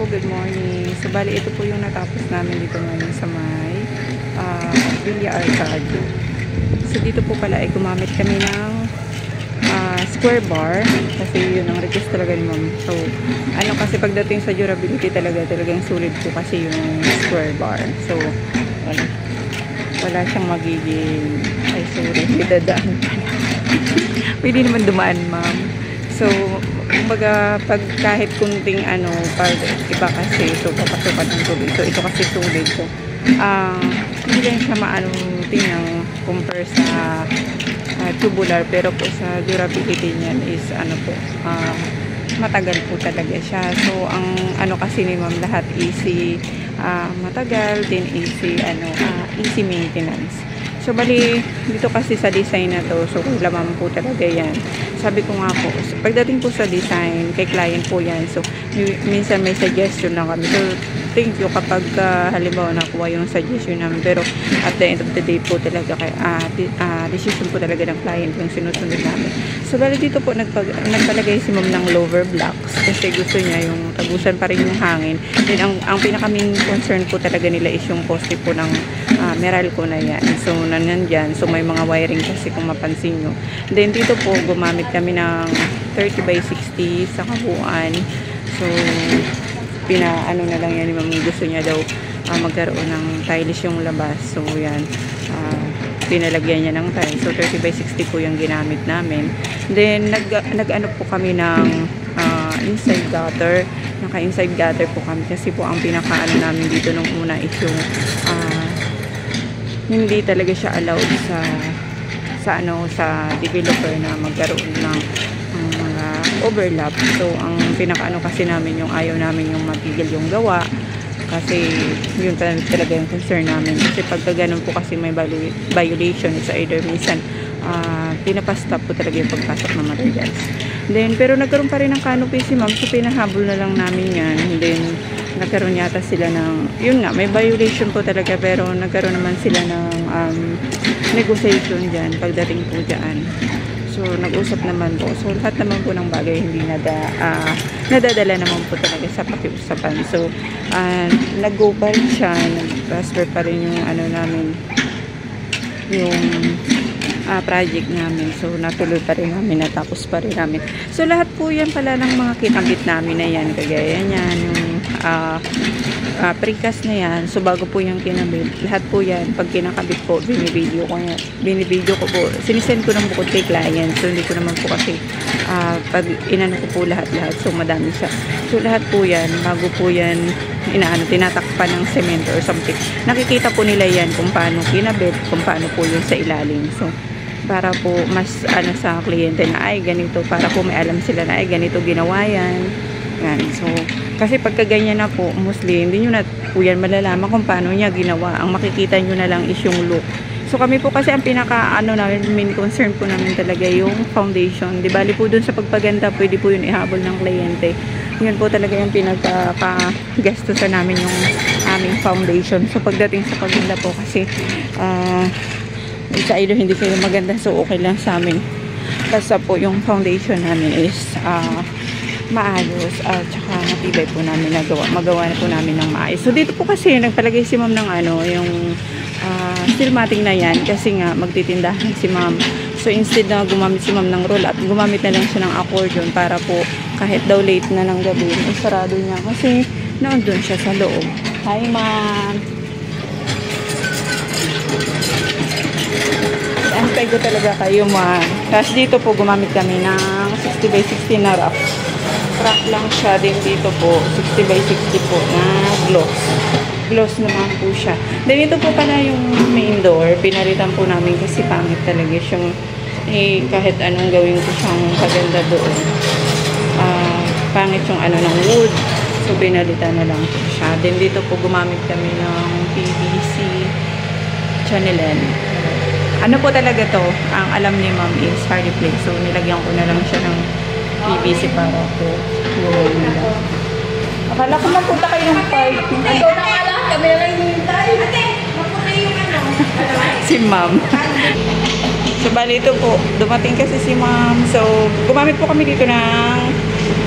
good morning. So, bali, ito po yung natapos namin dito ngayon sa may Villa Arcade. So, dito po pala ay gumamit kami ng square bar kasi yun ang request talaga ni ma'am. So, ano kasi pagdating sa durability talagang sulit po kasi yung square bar. So, wala siyang magiging dadaan pwede naman dumaan, ma'am. So, kumbaga, pag kahit kunting pag iba kasi, so, papasukan ng tubig. So, ito kasi sulit. So, hindi lang siya tingnan compare sa tubular, pero po sa durability niyan is, matagal po talaga siya. So, ang kasi ni ma'am, lahat easy, matagal, din easy, easy maintenance. So, bali, dito kasi sa design na to, so, laman po talaga yan. Sabi ko nga po, so, pagdating po sa design, kay client po yan. So, minsan may suggestion lang kami. So, thank you kapag halimbawa nakuha yung suggestion namin. Pero, at the end of the day po talaga, decision po talaga ng client yung sinusunod namin. So, bali dito po, nagpalagay si ma'am ng lower blocks kasi gusto niya yung tagusan pa rin yung hangin. Then, ang pinaka-main concern po talaga nila is yung poste po ng Meralco na yan. So, nandyan. So, may mga wiring kasi kung mapansin nyo. Then, dito po, gumamit kami ng 30 by 60 sa kabuuan. So, na lang yan. Gusto niya daw magkaroon ng tiles yung labas. So, yan. Pinalagyan niya ng tiles. So, 30 by 60 po yung ginamit namin. Then, nag-ano po kami ng inside gutter. Naka-inside gutter po kami. Kasi po, ang pinaka-ano namin dito nung una is yung hindi talaga siya allowed sa developer na magkaroon ng mga overlap. So, ang pinaka-ano kasi namin yung ayaw namin yung matigil yung gawa kasi yun talaga yung concern namin. Kasi pagka ganun po kasi may violation sa either minsan pinapastop po talaga yung pagpasok ng materials. Then, pero nagkaroon pa rin ng canopy si ma'am, so pinahabol na lang namin yan. Then, nagkaroon yata sila ng, yun nga, may violation po talaga, pero nagkaroon naman sila ng negotiation dyan, pagdating po dyan. So, nag-usap naman po. So, lahat naman po ng bagay hindi nadadala naman po talaga sa pakiusapan. So, nag-go pa rin siya, nag-transfer pa rin yung namin, yung project namin. So, natuloy pa rin namin, natapos pa rin namin. So, lahat po yan pala ng mga kinabit namin na yan. Kagaya yan, yung precast na yan. So, bago po yung kinabit. Lahat po yan, pag kinakabit po, binibideo ko po. Sinisend ko ng bukod kay client. So, hindi ko naman po kasi pag inano ko po lahat-lahat. So, madami siya. So, lahat po yan, bago po yan tinatakpan ng semento or something. Nakikita po nila yan kung paano kinabit, kung paano po yun sa ilalim. So, para po mas sa kliyente na ay ganito, para po may alam sila na ay ganito ginawa yan. Yan. So, kasi pagka ganyan na po, mostly, hindi nyo na po yan malalaman kung paano niya ginawa. Ang makikita nyo na lang is yung look. So, kami po kasi ang pinaka, namin, main concern po namin talaga yung foundation. Di bali po dun sa pagpaganda, pwede po yun ihabol ng kliyente. Yun po talaga yung pinaka-gastusan namin yung aming foundation. So, pagdating sa paganda po kasi, sa ilo hindi kayo maganda, so okay lang sa amin. Basta po yung foundation namin is maayos at saka matibay po namin magawa na po namin ng maayos. So dito po kasi nagpalagay si ma'am ng yung steel matting na yan kasi nga magtitindahan si ma'am. So instead na gumamit si ma'am ng roll at gumamit na lang siya ng accordion para po kahit daw late na ng gabi, sarado niya kasi naandun siya sa loob. Hi ma'am! Antay ko talaga kayo ma'am. Tapos dito po gumamit kami ng 60 by 60 na rack. Rack lang siya din dito po. 60 by 60 po na gloss. Gloss naman po siya. Then ito po pala yung main door. Pinalitan po namin kasi pangit talaga siyang kahit anong gawin ko siyang kaganda doon. Pangit yung ng wood. So pinalitan na lang po siya. Then dito po gumamit kami ng PVC channelan. Ano po talaga to, ang alam ni ma'am is hardy plate. So, nilagyan ko na lang siya ng PVC para po gawin nila. Akala ko mapunta kayo ng park. Ikaw na nga lang, kami na lang hinihintay. Ate, mapunta yung Si ma'am. So, bali ito po, dumating kasi si ma'am. So, gumamit po kami dito ng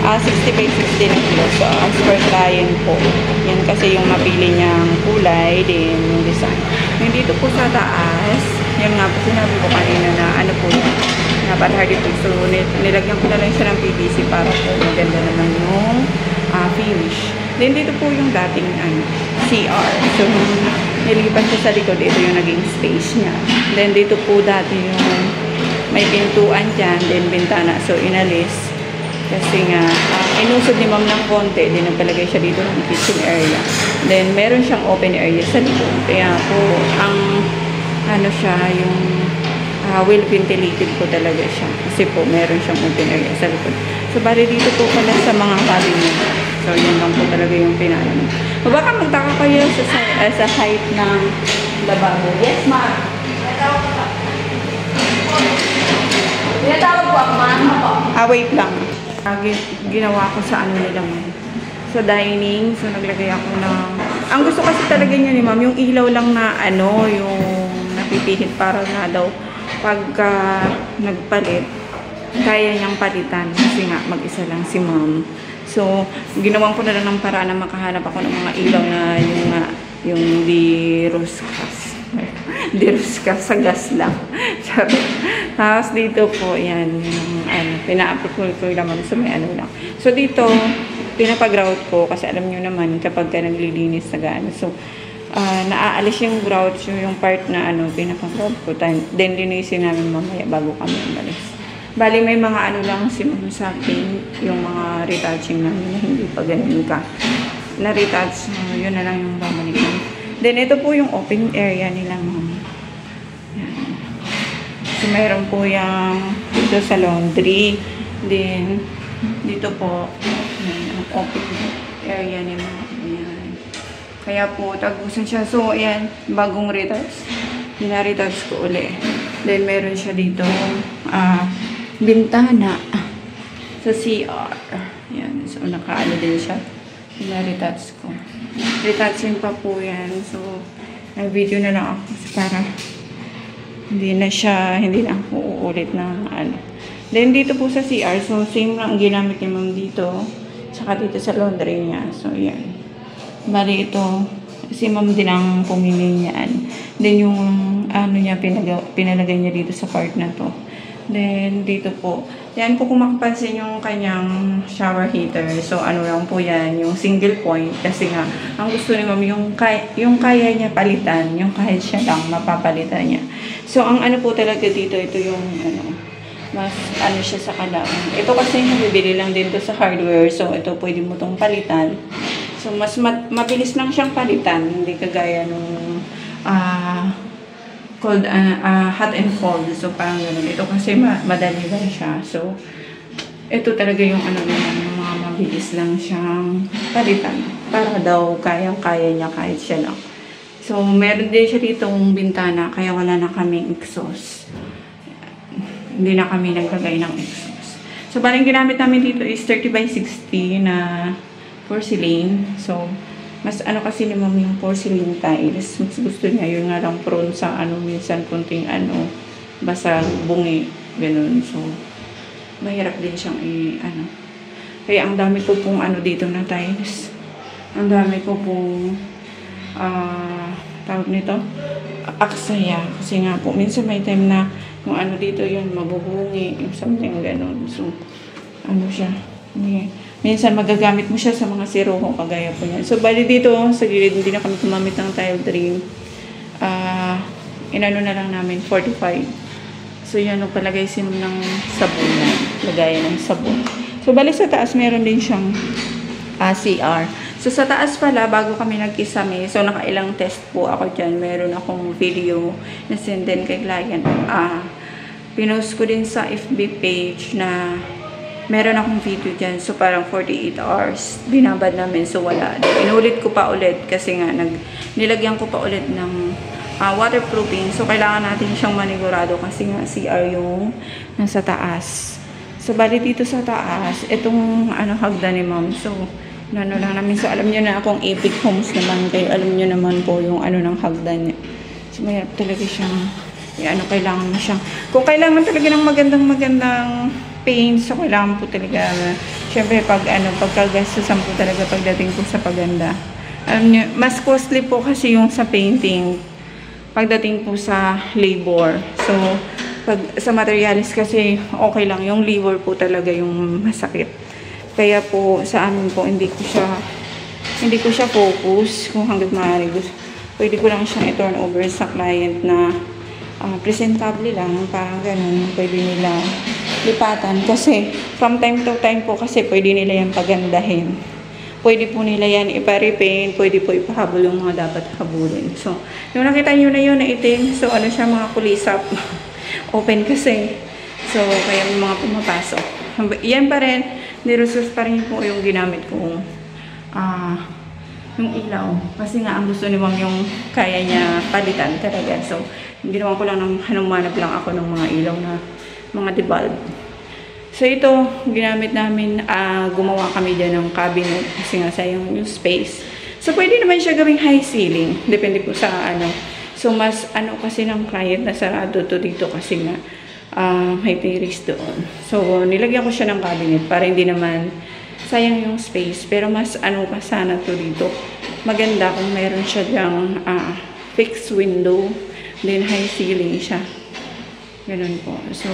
60 by 60 na kilo. So, as per client po. Yan kasi yung mapili niyang kulay, din yung design. Yung dito po sa taas, yan nga po sinabi ko kanina na ano po yun, na para hardy po. So, nilagyan ko na lang siya ng PVC para po maganda naman yung finish. Then, dito po yung dating CR. So, nilipat siya sa likod. Ito yung naging space niya. Then, dito po dati yung may pintuan dyan, then bintana. So, inalis. Kasi nga, inusod ni ma'am ng konti, din nagpalagay siya dito ng kitchen area. Then, meron siyang open area sa likod. Kaya po, ang ano siya, yung well ventilated po talaga siya. Kasi po, meron siyang open area sa likod. So, bali dito po pala sa mga cabinet. So, yun lang po talaga yung pinano. O baka magtaka kayo sa height ng lababo. Yes, ma'am. Tinatawag po ako, ma'am. Wait lang. Ginawa ko sa ano nila, ma'am. Sa dining. So, naglagay ako ng... Ang gusto kasi talaga niya ni ma'am, yung ilaw lang na ano, yung napipihit para na daw pagka nagpalit, kaya niyang palitan. Kasi nga, mag-isa lang si ma'am. So, ginawan ko na lang ng paraan na makahanap ako ng mga ilaw na yung di-ruskas. Di-ruskas sa gas lang. Tapos dito po, yan, yung pina-upload ko naman sa may ano lang. So, dito, pinapag-grout ko kasi alam nyo naman kapag ka naglilinis na gano'n. So, naaalis yung grout, yung part na pinapag-grout ko. Then, linisin namin mamaya bago kami umalis. Bali, may mga ano lang si ma'am sa akin, yung mga retouching namin na hindi pa ganun ka. Na-retouch, yun na lang yung babalikan. Then, ito po yung open area nila, ma'am. So, mayroon po yung dito sa laundry. Then, dito po, yung open area ni ma'am. Kaya po, tagusan siya. So, ayan, bagong retouch. Dina-retouch ko uli. Then, meron siya dito, bintana sa CR. Yan. So, nakaano din siya. Na-retouch ko. Retouching pa po yan. So, video na lang ako para hindi na ako uulit na ano. Then, dito po sa CR. So, same lang ang ginamit ni ma'am dito. Tsaka dito sa laundry niya. So, yan. Bali ito, si ma'am din ang pumili niyan. Then, yung ano niya, pinalagay niya dito sa part na to. Then, dito po. Yan po kung makapansin yung kanyang shower heater. So, ano lang po yan, yung single point. Kasi nga, ang gusto ni ma'am, yung kaya niya palitan, yung kahit siya lang, mapapalitan niya. So, ang ano po talaga dito, ito yung, mas ano siya sa kalaman. Ito kasi yung bibili lang din to sa hardware. So, ito pwede mo tong palitan. So, mas mabilis lang siyang palitan. Hindi kagaya nung, cold, hot and cold. So, parang gano'n. Ito kasi madali lang siya. So, ito talaga yung ano naman, yung mga mabilis lang siyang palitan. Para daw kayang-kaya niya kahit siya lang. So, meron din siya ditong bintana, kaya wala na kaming exhaust. Hindi na kami naglagay ng exhaust. So, parang ginamit namin dito is 30 by 60 na porcelain. So, mas ano kasi ni ma'am yung porcelain tiles. Mas gusto niya yun nga lang prone sa minsan kunting basag, bungi, ganun. So, mahirap din siyang Kaya ang dami ko pong dito na tiles. Ang dami ko pong tawag nito, aksaya. Kasi nga po, minsan may time na yung dito yun, mabubungi, something ganun. So, siya. Minsan magagamit mo siya sa mga siroho, kagaya po yan. So, bali dito, sa gilid, hindi na kami gumamit ng tile trim. Inano na lang namin, 45. So, yan, palagay ng sabon na. Lagayan ng sabon. So, bali sa taas, meron din siyang CR. So, sa taas pala, bago kami nagkisame, so, nakailang test po ako dyan. Meron akong video na send din kay client. Pinost ko din sa FB page na meron akong video dyan. So, parang 48 hours. Binabad namin. So, wala. Inulit ko pa ulit kasi nga, nilagyan ko pa ulit ng waterproofing. So, kailangan natin siyang manigurado kasi nga CR yung nasa taas. So, bali dito sa taas, itong hagdan ni ma'am. So, lang namin. So, alam nyo na akong Epic Homes naman kayo. Alam nyo naman po yung ng hagdan niya. So, mayroon talaga siyang kailangan mo siyang, kung kailangan talaga ng magandang paint. So, kailangan po talaga, syempre, pagkagastusan po talaga pagdating po sa paganda. Mas costly po kasi yung sa painting pagdating po sa labor. So, pag sa materials kasi okay lang. Yung labor po talaga yung masakit. Kaya po, sa amin po, hindi ko siya focus kung hanggat maaari. Pwede ko lang siyang i-turn over sa client na presentable lang, parang ganun, pwede nila lipatan. Kasi, from time to time po kasi pwede nila yan pagandahin. Pwede po nila yan ipa-repaint, pwede po ipahabol yung mga dapat habulin. So, yung nakita nyo na yun na itim, so ano siya, mga kulisap. Open kasi. So, kaya may mga pumapasok. Yan pa rin, nirusos pa rin po yung ginamit kong yung ilaw. Kasi nga, ang gusto ni ma'am yung kaya niya palitan talaga. So, ginawa ko lang hanumanap lang ako ng mga ilaw na mga debulb. So, ito, ginamit namin, gumawa kami dyan ng cabinet kasi nga sayang yung space. So, pwede naman siya gawing high ceiling. Depende po sa ano. So, mas kasi ng client na sarado to dito kasi nga may terrace doon. So, nilagyan ko siya ng cabinet para hindi naman sayang yung space. Pero mas pa sana to dito. Maganda kung meron siya dyang fixed window. Then, high ceiling siya. Ganun po. So,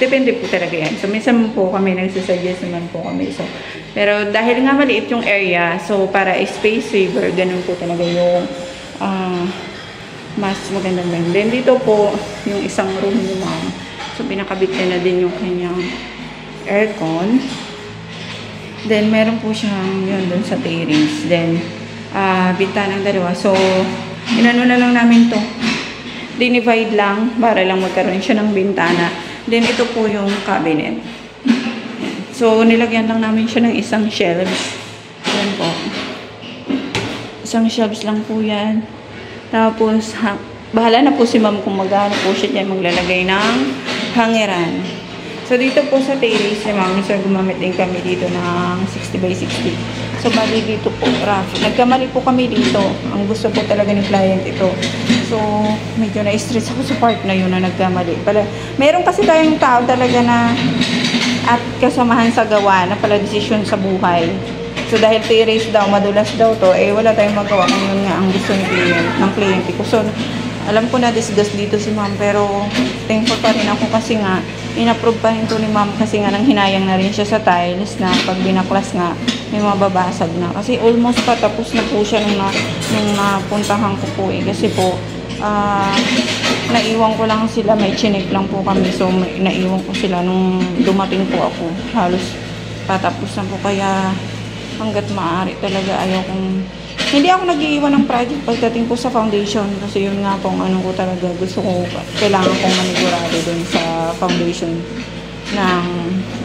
depende po talaga yan. So, minsan po kami nagsasuggest naman po kami. So, pero dahil nga maliit yung area, so para space saver, ganun po talaga yung mas magandang lang. Then, dito po, yung isang room ni ma'am. So, pinakabit niya na din yung kanyang aircon. Then, meron po siyang yun dun sa terrace. Then, bintanang dalawa. So, inano na lang namin to. Dinivide lang para lang magkaroon siya ng bintana. Then, ito po yung cabinet. So, nilagyan lang namin siya ng isang shelves. Yan po. Isang shelves lang po yan. Tapos, bahala na po si ma'am kung magano po siya dyan maglalagay ng hangeran. So, dito po sa terrace ni ma'am, so gumamit din kami dito ng 60 by 60. So, bali dito po, rough. Nagkamali po kami dito. Ang gusto po talaga ni client ito. So, medyo na-stress ako sa part na yun na nagkamali. Meron kasi tayong tao talaga na at kasamahan sa gawa na pala desisyon sa buhay. So, dahil terrace daw, madulas daw to, wala tayong magawa. Ngayon nga ang gusto ng kliyente ko. So, alam ko na disgust dito si ma'am, pero thankful pa rin ako kasi nga, in-approve pa rin to ni ma'am kasi nga nang hinayang na rin siya sa tiles na pag binaklas nga, may mababasag na. Kasi almost pa, tapos na po siya nung napuntahan ko po kasi po, naiwan ko lang sila, may chinek lang po kami. So, naiwan ko sila nung dumating po ako. Halos patapos na po, kaya hanggat maaari talaga ayaw kong hindi ako nag-iiwan ng project pagdating po sa foundation kasi yun nga pong ano ko talaga gusto ko, kailangan kong manigurado dun sa foundation ng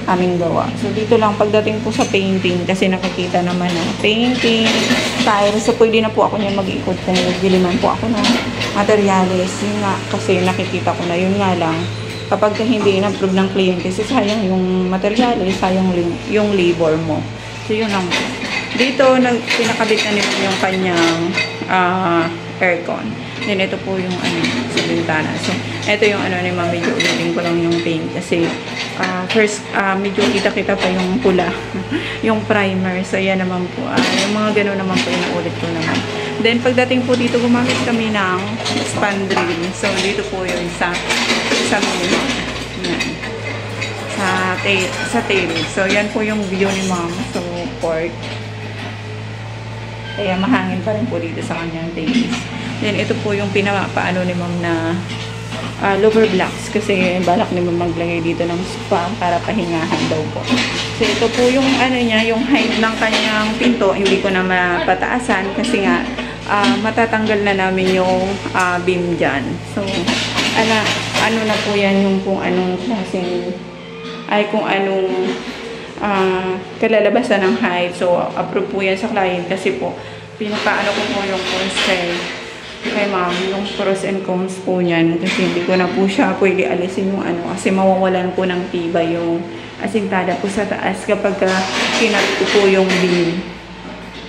aming gawa. So dito lang pagdating po sa painting kasi nakikita naman na painting, tiles, so pwede na po ako niyan mag-ikot kung giliman po ako ng materials. Yun nga kasi nakikita ko na yun nga lang kapag hindi in-approve ng client kasi sayang yung materials, sayang yung labor mo. So yun lang po. Dito, pinakabit na nito yung kanyang aircon. Then, ito po yung sa bintana. So, ito yung ni ma'am, medyo ulitin ko lang yung paint. Kasi, first, medyo kita-kita pa yung pula. Yung primer. So, yan naman po. Yung mga gano'n naman po, inuulit ko naman. Then, pagdating po dito, gumamit kami ng span drill. So, dito po yun sa minimum. Yan. Sa terrace. So, yan po yung view ni ma'am. So, court. Kaya mahangin pa rin po dito sa kanyang terrace. Then, ito po yung pinapaano ni ma'am na lower blocks. Kasi balak ni ma'am maglagay dito ng spa para pahingahan daw po. So, ito po yung niya, yung height ng kanyang pinto. Hindi ko na mapataasan kasi nga matatanggal na namin yung beam dyan. So, ano na po yan yung kung anong klaseng kung anong kalalabasan ng height. So, approve po yan sa client kasi po, pinapaano ko po yung cons kay ma'am, yung pros and cons po niyan. Kasi hindi ko na po siya pwede alisin yung kasi mawawalan po ng tibay yung asintada po sa taas kapag kinat ko po yung beam.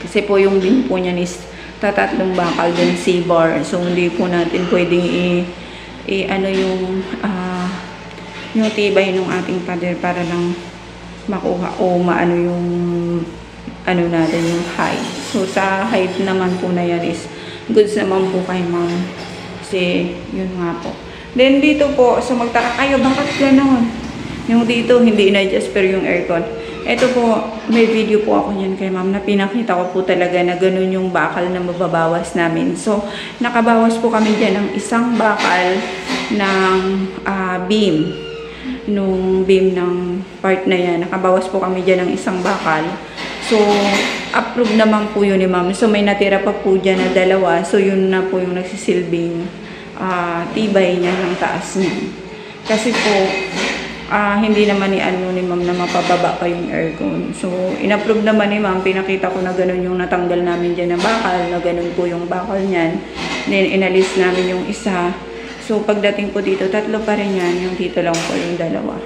Kasi po yung beam po niyan is tatatlong bakal din C-bar. So, hindi po natin pwedeng yung tibay ng ating pader para lang makuha o maano yung ano natin, yung height. So, sa height naman po na yan is goods naman po kay ma'am. Kasi, yun nga po. Then, dito po, so magtaka kayo, bakit gano'n? Yung dito, hindi in-adjust pero yung aircon. Ito po, may video po ako niyan kay ma'am na pinakita ko po talaga na gano'n yung bakal na mababawas namin. So, nakabawas po kami dyan ng isang bakal ng beam. Nung beam ng part na yan, nakabawas po kami dyan ng isang bakal. So, approve naman po yun ni ma'am. So, may natira pa po dyan na dalawa. So, yun na po yung nagsisilbing tibay niya ng taas niya. Kasi po, hindi naman ni ma'am na mapababa pa yung aircon. So, in-approve naman ni ma'am. Pinakita ko na ganun yung natanggal namin dyan na bakal. Na ganun po yung bakal niyan. Then, inalis namin yung isa. So, pagdating po dito, tatlo pa rin yan. Yung dito lang po yung dalawa.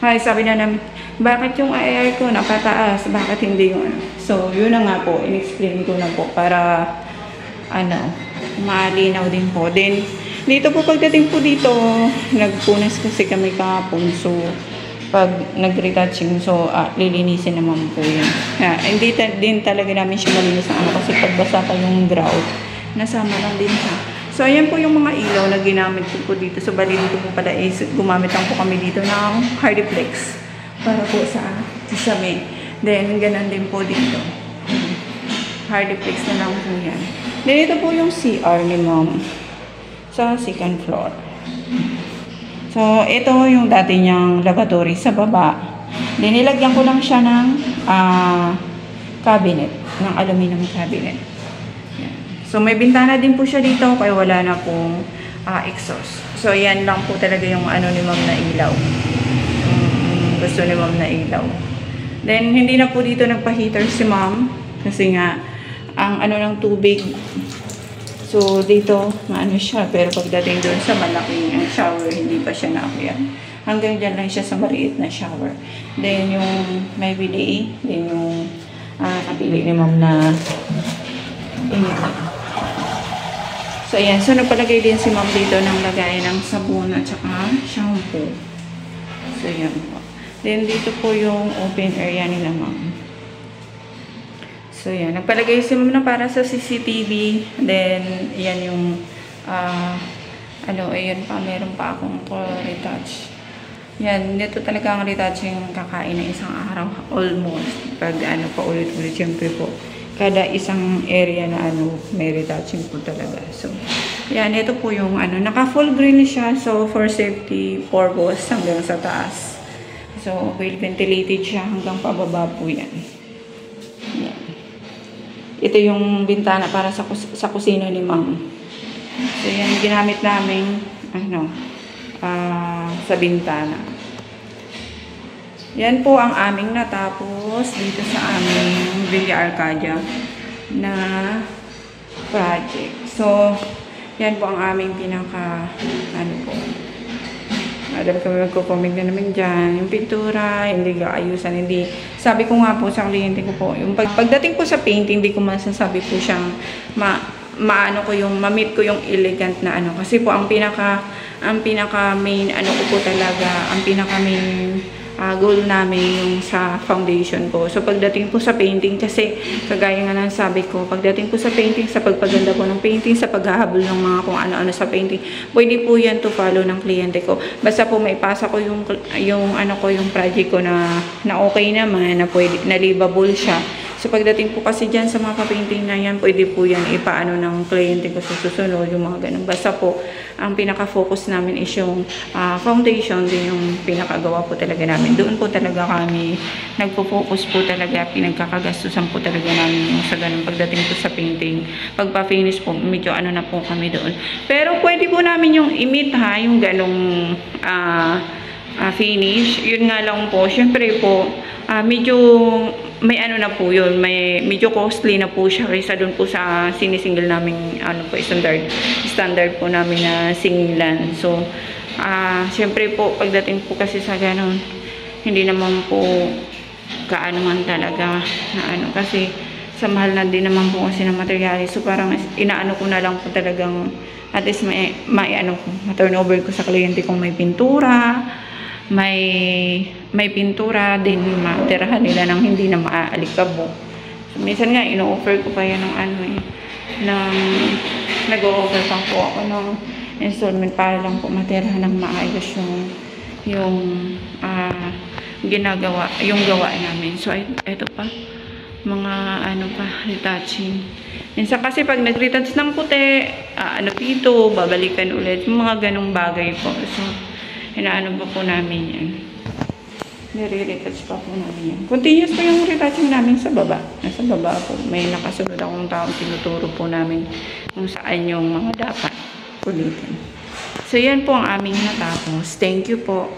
Ay, sabi na namin, bakit yung aircon napataas? Bakit hindi yung ano? So, yun na nga po. In-explain ko na po para, malinaw din po. Then, dito po pagdating po dito, nagpunas kasi kami kahapon. So, pag nag-retouching, so, lilinisin naman po yun. Hindi din talaga namin siya malinis kasi pagbasa pa yung grout, nasama lang din siya. So, ayan po yung mga ilaw na ginamit ko po dito. So, bali dito po pala is gumamit lang po kami dito ng Hardiplex para po sa sisame. Then, ganun din po dito. Hardiplex na lang po yan. Then, ito po yung CR ni ma'am sa second floor. So, ito yung dati niyang lavatory sa baba. Then, nilagyan ko lang siya ng cabinet, ng aluminum cabinet. So, may bintana din po siya dito kaya wala na pong exhaust. So, yan lang po talaga yung ni ma'am na ilaw. Gusto ni ma'am na ilaw. Then, hindi na po dito nagpa-heater si ma'am. Kasi nga, ang ng tubig. So, dito, siya. Pero pagdating doon sa malaking shower, hindi pa siya naakyat. Hanggang dyan lang siya sa maliit na shower. Then, yung may bidet. Then, yung napili ni ma'am na so, ayan. So, nagpalagay din si ma'am dito ng lagay ng sabon at saka shampoo. So, ayan po. Then, dito po yung open area nila ma'am. So, ayan. Nagpalagay si ma'am na para sa CCTV. Then, ayan yung ayan pa. Meron pa akong retouch. Yan. Dito talaga ang retouch yung kakain ng isang araw. Almost. Pag pa ulit-ulit. Siyempre po. Kada isang area na may retouching po talaga. So, yan, ito po yung naka full green siya. So, for safety purpose hanggang sa taas. So, well ventilated siya hanggang pababa po yan. Yan. Ito yung bintana para sa kusina ni ma'am. So, yan, ginamit namin, sa bintana. Yan po ang aming natapos dito sa aming Villa Arcadia na project. So, yan po ang aming pinaka, po. Alam kami magkukomment na naman dyan. Yung pintura, hindi ayusan, hindi. Sabi ko nga po sa kliyente ko po, yung pagdating po sa painting, hindi ko masasabi po siyang ma-meet ko yung elegant na Kasi po, ang pinaka main, ko po talaga, ang pinaka main goal namin yung sa foundation po. So, pagdating po sa painting, kasi kagaya nga ng sabi ko, pagdating po sa painting, sa pagpaganda po ng painting, sa paghahabol ng mga kung ano-ano sa painting, pwede po yan to follow ng kliyente ko. Basta po may pasa ko yung project ko na okay naman, na pwede, na livable siya. So, pagdating po kasi dyan sa mga painting na yan, pwede po yan ipaano ng kliyente ko sa susunod, yung mga ganun. Basta po, ang pinaka-focus namin is yung foundation, din yung pinakagawa po talaga namin. Doon po talaga kami nagpo-focus po talaga, pinagkakagastusan po talaga namin yung sa ganun. Pagdating po sa painting, pagpa-finish po, medyo na po kami doon. Pero pwede po namin yung i-meet yung ganung finish. Yun nga lang po, syempre po, medyo may na po yun, medyo costly na po siya kaysa doon po sa sinisingle namin standard po namin na singilan. So, syempre po, pagdating po kasi sa ganun, hindi naman po kaano man talaga na kasi sa mahal na din naman po kasi ng materials. So, parang inaano ko na lang po talagang at least ma-turnover ko sa kliyente kung may pintura, may pintura din, matirahan nila ng hindi na maaalikabok. So, minsan nga, ino-offer ko pa yan ng nag-o-offer pa po ako ng installment para lang po matirahan ng maayos yung yung gawa namin. So, ito pa, mga retouching. Minsan kasi pag nag-retouch ng puti, dito, babalikan ulit. Yung mga ganong bagay po. So, inaano pa po namin yan. Nire-retouch pa po namin yan. Continuous po yung retouching namin sa baba. Nasa baba po. May nakasunod akong taong tinuturo po namin kung saan yung mga dapat ulitin. So, yan po ang aming natapos. Thank you po.